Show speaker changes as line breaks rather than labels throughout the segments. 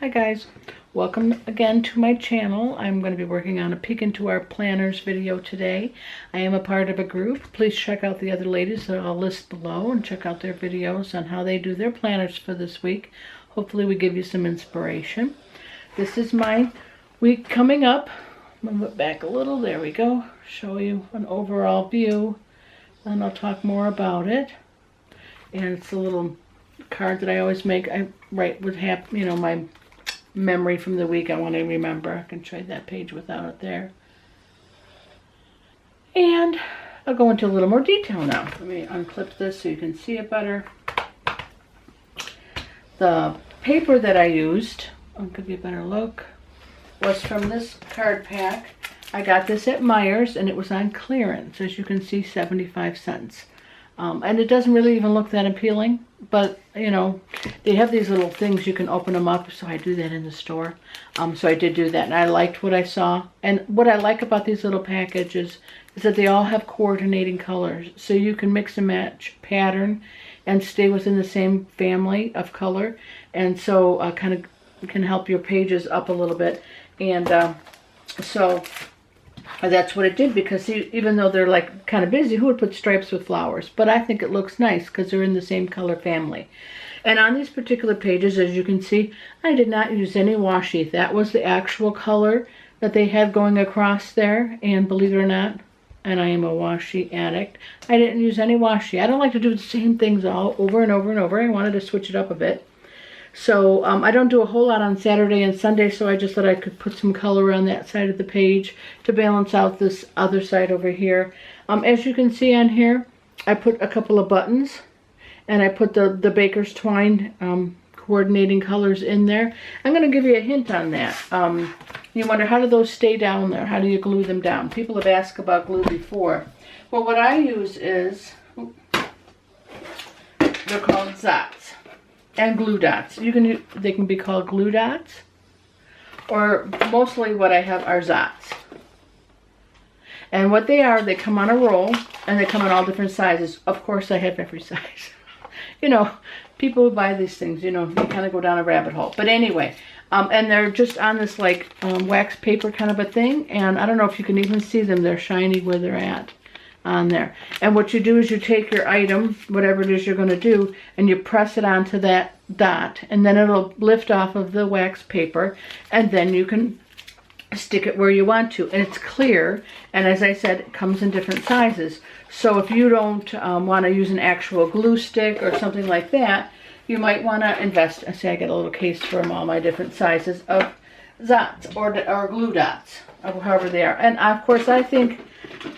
Hi guys, welcome again to my channel. I'm going to be working on a peek into our planners video today. I am a part of a group. Please check out the other ladies that I'll list below and check out their videos on how they do their planners for this week. Hopefully we give you some inspiration. This is my week coming up. Move it back a little, there we go. Show you an overall view and I'll talk more about it. And it's a little card that I always make. I write with my memory from the week I want to remember. I can trade that page without it there. And I'll go into a little more detail now. Let me unclip this so you can see it better. The paper that I used, I'll give you a better look, was from this card pack. I got this at Meijer's and it was on clearance. As you can see, 75 cents. And it doesn't really even look that appealing, but you know, they have these little things you can open them up, so I do that in the store. So I did do that and I liked what I saw. And what I like about these little packages is that they all have coordinating colors, so you can mix and match pattern and stay within the same family of color, and so kind of can help your pages up a little bit. And so that's what it did, because even though they're like kind of busy, who would put stripes with flowers? But I think it looks nice because they're in the same color family. And on these particular pages, as you can see, I did not use any washi. That was the actual color that they had going across there. And believe it or not, and I am a washi addict, I didn't use any washi. I don't like to do the same things all over and over and over. I wanted to switch it up a bit. So I don't do a whole lot on Saturday and Sunday, so I just thought I could put some color on that side of the page to balance out this other side over here. As you can see on here, I put a couple of buttons, and I put the baker's twine coordinating colors in there. I'm going to give you a hint on that. You wonder, how do those stay down there? How do you glue them down? People have asked about glue before. Well, what I use is, they're called Zots. And glue dots. They can be called glue dots, or mostly what I have are Zots. And what they are, they come on a roll, and they come in all different sizes. Of course, I have every size. You know, people who buy these things, you know, they kind of go down a rabbit hole. But anyway, and they're just on this like wax paper kind of a thing, and I don't know if you can even see them. They're shiny where they're at on there. And what you do is you take your item, whatever it is you're going to do, and you press it onto that dot, and then it'll lift off of the wax paper, and then you can stick it where you want to. And it's clear, and as I said, it comes in different sizes. So if you don't want to use an actual glue stick or something like that, you might want to invest. I say I got a little case from all my different sizes of Zots or glue dots, or however they are. And of course, I think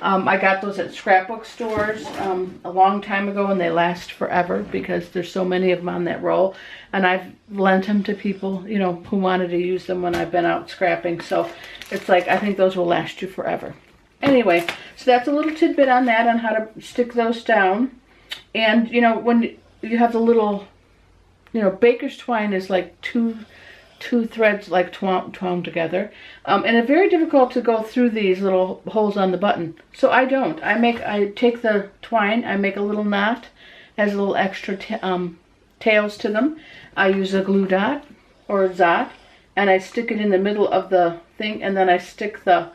I got those at scrapbook stores a long time ago, and they last forever because there's so many of them on that roll. And I've lent them to people, you know, who wanted to use them when I've been out scrapping. So it's like, I think those will last you forever. Anyway, so that's a little tidbit on that, on how to stick those down. And, you know, when you have the little, you know, baker's twine is like two threads like twined together, and it's very difficult to go through these little holes on the button. So I don't. I take the twine, I make a little knot, has a little extra tails to them. I use a glue dot or a Zot, and I stick it in the middle of the thing, and then I stick the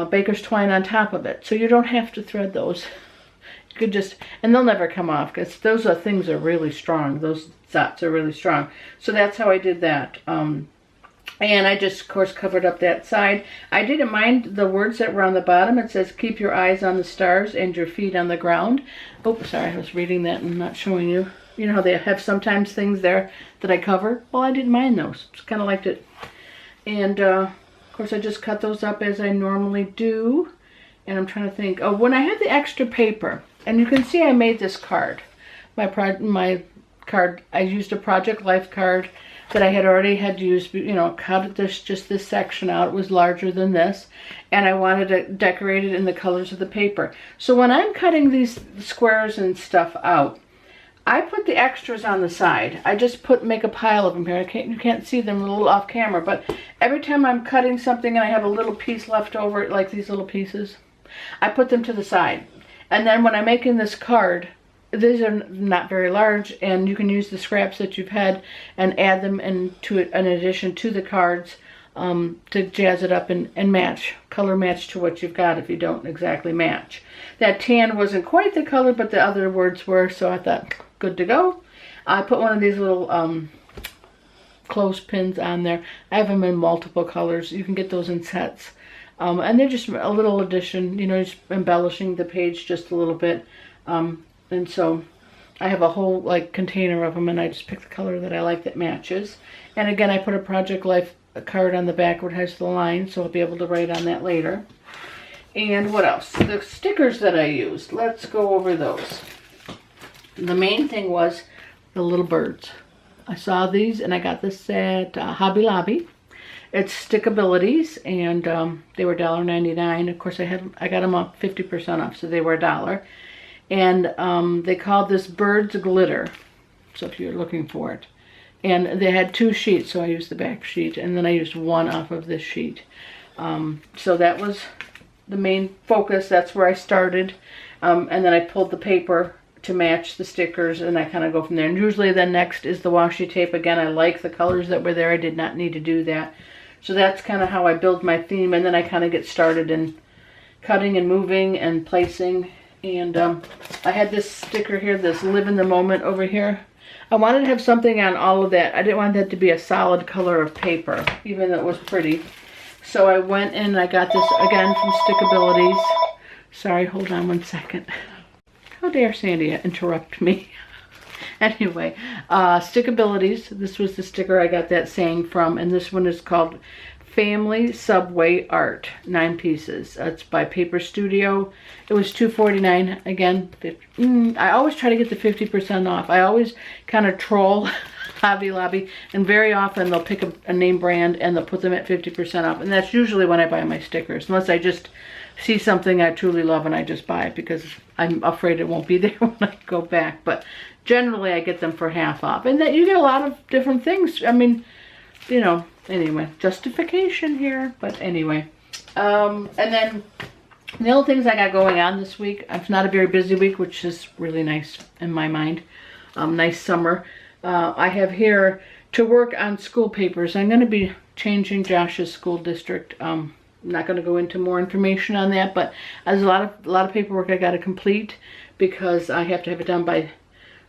baker's twine on top of it. So you don't have to thread those. You could just, and they'll never come off, because those things are really strong. Those Zots are really strong. So that's how I did that. And I just, of course, covered up that side. I didn't mind the words that were on the bottom. It says, keep your eyes on the stars and your feet on the ground. Oh, sorry, I was reading that and not showing you. You know how they have sometimes things there that I cover? Well, I didn't mind those. Just kind of liked it. And, of course, I just cut those up as I normally do. And I'm trying to think. Oh, when I had the extra paper, and you can see I made this card. My card, I used a Project Life card that I had used, you know, cut just this section out. It was larger than this, and I wanted to decorate it in the colors of the paper. So when I'm cutting these squares and stuff out, I put the extras on the side. I just make a pile of them here. You can't see them a little off camera, but every time I'm cutting something and I have a little piece left over, like these little pieces, I put them to the side. And then when I'm making this card, these are not very large, and you can use the scraps that you've had and add them into an addition to the cards to jazz it up and match, color match to what you've got if you don't exactly match. That tan wasn't quite the color, but the other words were, so I thought, good to go. I put one of these little clothespins on there. I have them in multiple colors. You can get those in sets. And they're just a little addition, you know, just embellishing the page just a little bit. And so I have a whole like container of them, and I just pick the color that I like that matches. And again, I put a Project Life card on the back where it has the line, so I'll be able to write on that later. And what else? The stickers that I used. Let's go over those. The main thing was the little birds. I saw these, and I got this at Hobby Lobby. It's Stickabilities, and they were $1.99. Of course, I got them up 50% off, so they were $1. And they called this Birds Glitter, so if you're looking for it. And they had 2 sheets, so I used the back sheet, and then I used one off of this sheet. So that was the main focus. That's where I started. And then I pulled the paper to match the stickers, and I kind of go from there. And usually then next is the washi tape. Again, I like the colors that were there. I did not need to do that. So that's kind of how I build my theme, and then I kind of get started in cutting and moving and placing. And I had this sticker here, this Live in the Moment over here. I wanted to have something on all of that. I didn't want that to be a solid color of paper, even though it was pretty. So I went and I got this again from Stickabilities. Sorry, hold on one second. How dare Sandy interrupt me? Anyway, Stickabilities. This was the sticker I got that saying from, and this one is called Family Subway Art, 9 pieces. It's by Paper Studio. It was $2.49. Again, I always try to get the 50% off. I always kind of troll Hobby Lobby, and very often they'll pick a name brand and they'll put them at 50% off. And that's usually when I buy my stickers, unless I just see something I truly love and I just buy it because I'm afraid it won't be there when I go back. But generally I get them for half off. And that you get a lot of different things. I mean, you know, anyway, justification here. But anyway, and then the other things I got going on this week, it's not a very busy week, which is really nice in my mind. Nice summer. I have here to work on school papers. I'm going to be changing Josh's school district. I'm not going to go into more information on that, but there's a lot of paperwork I got to complete because I have to have it done by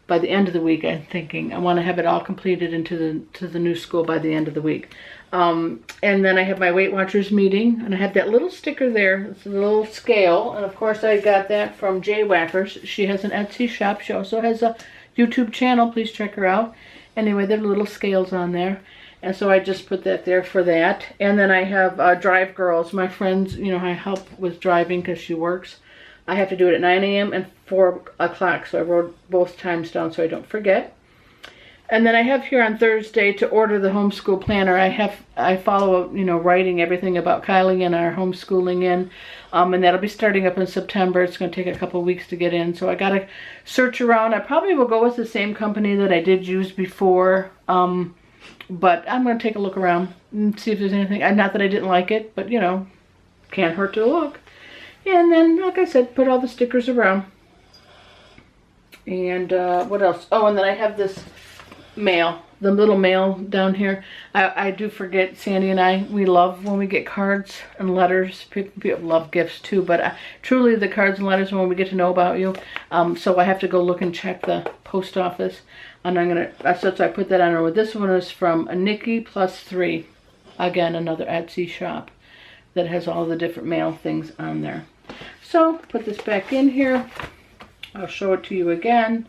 the end of the week. I'm thinking I want to have it all completed into the new school by the end of the week. And then I have my Weight Watchers meeting, and I have that little sticker there. It's a little scale, and of course I got that from Jay Whackers. She has an Etsy shop. She also has a YouTube channel. Please check her out. Anyway, there are little scales on there. And so I just put that there for that. And then I have Drive Girls. My friends, you know, I help with driving because she works. I have to do it at 9 a.m. and 4 o'clock. So I wrote both times down so I don't forget. And then I have here on Thursday to order the homeschool planner. I follow, you know, writing everything about Kylie and our homeschooling in. And that'll be starting up in September. It's going to take a couple weeks to get in. So I got to search around. I probably will go with the same company that I did use before. But I'm going to take a look around and see if there's anything. Not that I didn't like it, but, you know, can't hurt to look. And then, like I said, put all the stickers around. And what else? Oh, and then I have this mail, the little mail down here. I do forget, Sandy and we love when we get cards and letters. People love gifts too, but truly the cards and letters are when we get to know about you. So I have to go look and check the post office. And I'm going to, so I put that on there. This one is from Nikki Plus 3. Again, another Etsy shop that has all the different mail things on there. So put this back in here. I'll show it to you again.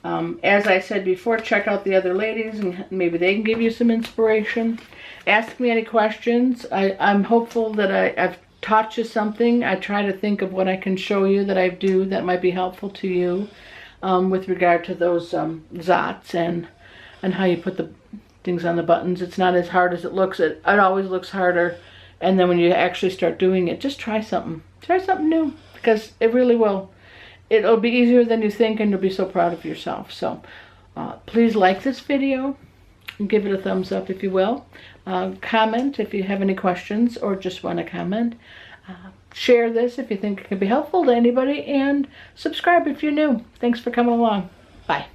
As I said before, check out the other ladies and maybe they can give you some inspiration. Ask me any questions. I'm hopeful that I've taught you something. I try to think of what I can show you that I do that might be helpful to you with regard to those zots and how you put the things on the buttons. It's not as hard as it looks. It always looks harder. And then when you actually start doing it, just try something. Try something new because it really will. It'll be easier than you think, and you'll be so proud of yourself. So please like this video and give it a thumbs up if you will. Comment if you have any questions or just want to comment. share this if you think it could be helpful to anybody, and subscribe if you're new. Thanks for coming along. Bye.